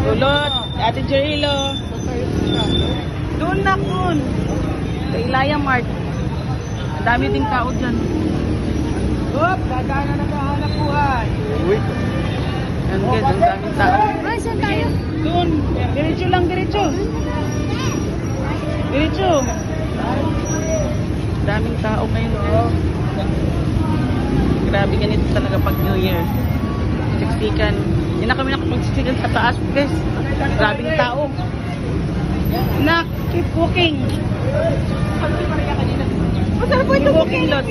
Ulot, Ate Jerilo. Doon na kun. Sa Ilaya Mart. Ang dami ding tao dyan. Hop, dadaan na naghahanap buhay. Uy. Yan guys, ang daming tao. Ay, saan tayo? Doon, diretso lang, diretso. Diretso. Daming tao ngayon guys. Grabe ganito talaga pag New Year. Siksikan. Hindi na kami nakapagsiksikan sa taas guys. Grabing tao. Nak, keep walking. Masarap po ito. Keep walking, Lot.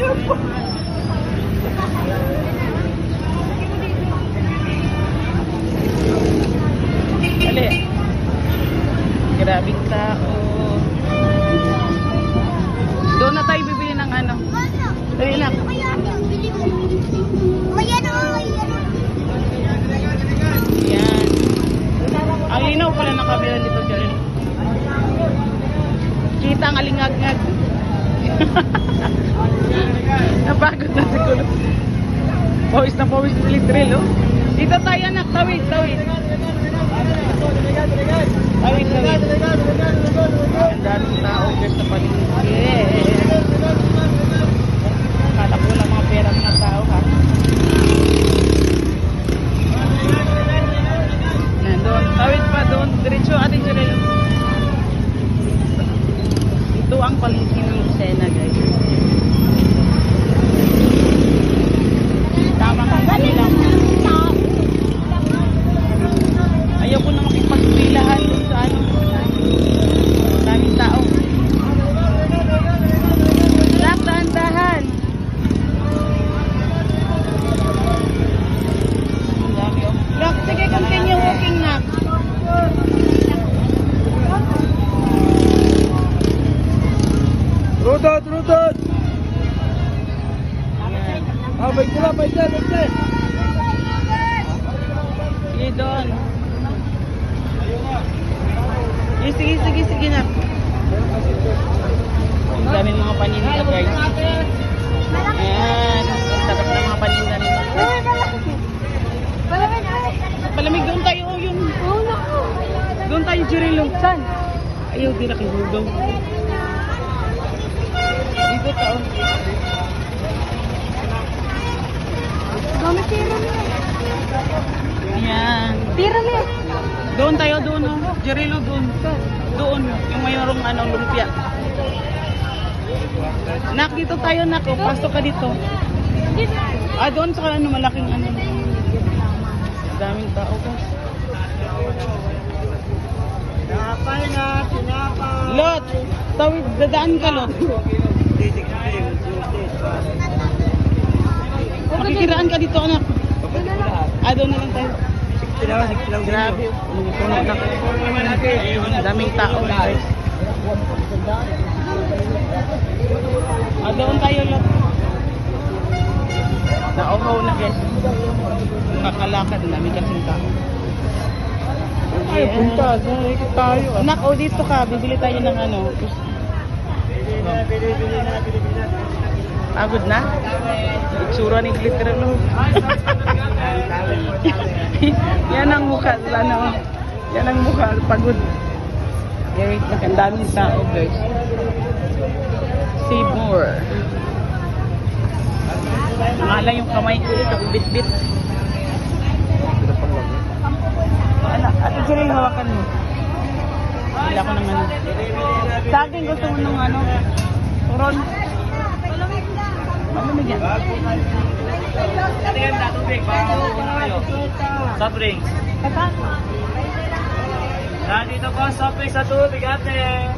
Dali. Grabing tao. Doon na tayo bibili ng ano. Dali lang. Yan. Ang linaw pala ng kabila dito, Jerry. Kita ang alingag-ngag. Napagod na siguro. Pawis na pawis na litril, oh. Dito tayo, anak. Tawid, tawid. Tawid, tawid. Ang daming tao guys sa paligid. Akala ko lang mga pera mga tao, ha. Nandun. Tawid pa doon. Diretso, Ate Jerry. Ito ang palengke ng Lucena, guys. Tama ka, ano lang. Ayaw ko na makipagpilahan dun sa ano. Daming tao. Nak, dahan-dahan. Ang dami, oh. Nak, sige, continue walking, Nak. Rudot, rudot. Ah, baik dyan, baik dyan, baik dyan. Sige, doon. Sige, sige, sige na. Ang daming mga paninda, guys. Ayan. Sarap na mga paninda nito. Palamig, doon tayo. Oh, yung... Doon tayo, Jirilo. Saan? Ayaw, di nakihugaw. Dito tao. Dami tira niya. Ayan. Tira niya. Doon tayo, doon. Oh. Jirilo, doon. Doon. Yung mayroong ano, lumpia. Nak, dito tayo, nak. Oh, pasok ka dito. Ah, doon sa ano, malaking ano. Daming tao, guys. Tinapay na, tinapay. Lot, tawid, dadaan ka, Lot. Makikiraan ka dito, anak. Ah, doon na lang tayo. Grabe. Puno na. Daming tao, guys. Ah, doon tayo, Lot. Nauhaw na, guys. Kakalakad, dami kasing tao. Ay, punta. Saan ikot tayo? Anak, oh, dito ka. Bibili tayo ng ano. Pagod na? Itsura ni glitter, no? Yan ang mukha. Ano? Yan ang mukha. Pagod. Okay, ang daming tao, guys. Save more. Mahala yung kamay ko dito. Bit-bit. Ate Jerry, hawakan mo. Wala ko ng ano. Sa akin, gusto mo ng ano? Turon. Malamig yan. Soft drinks. Kata? Nandito po, soft drinks sa tubig, ate.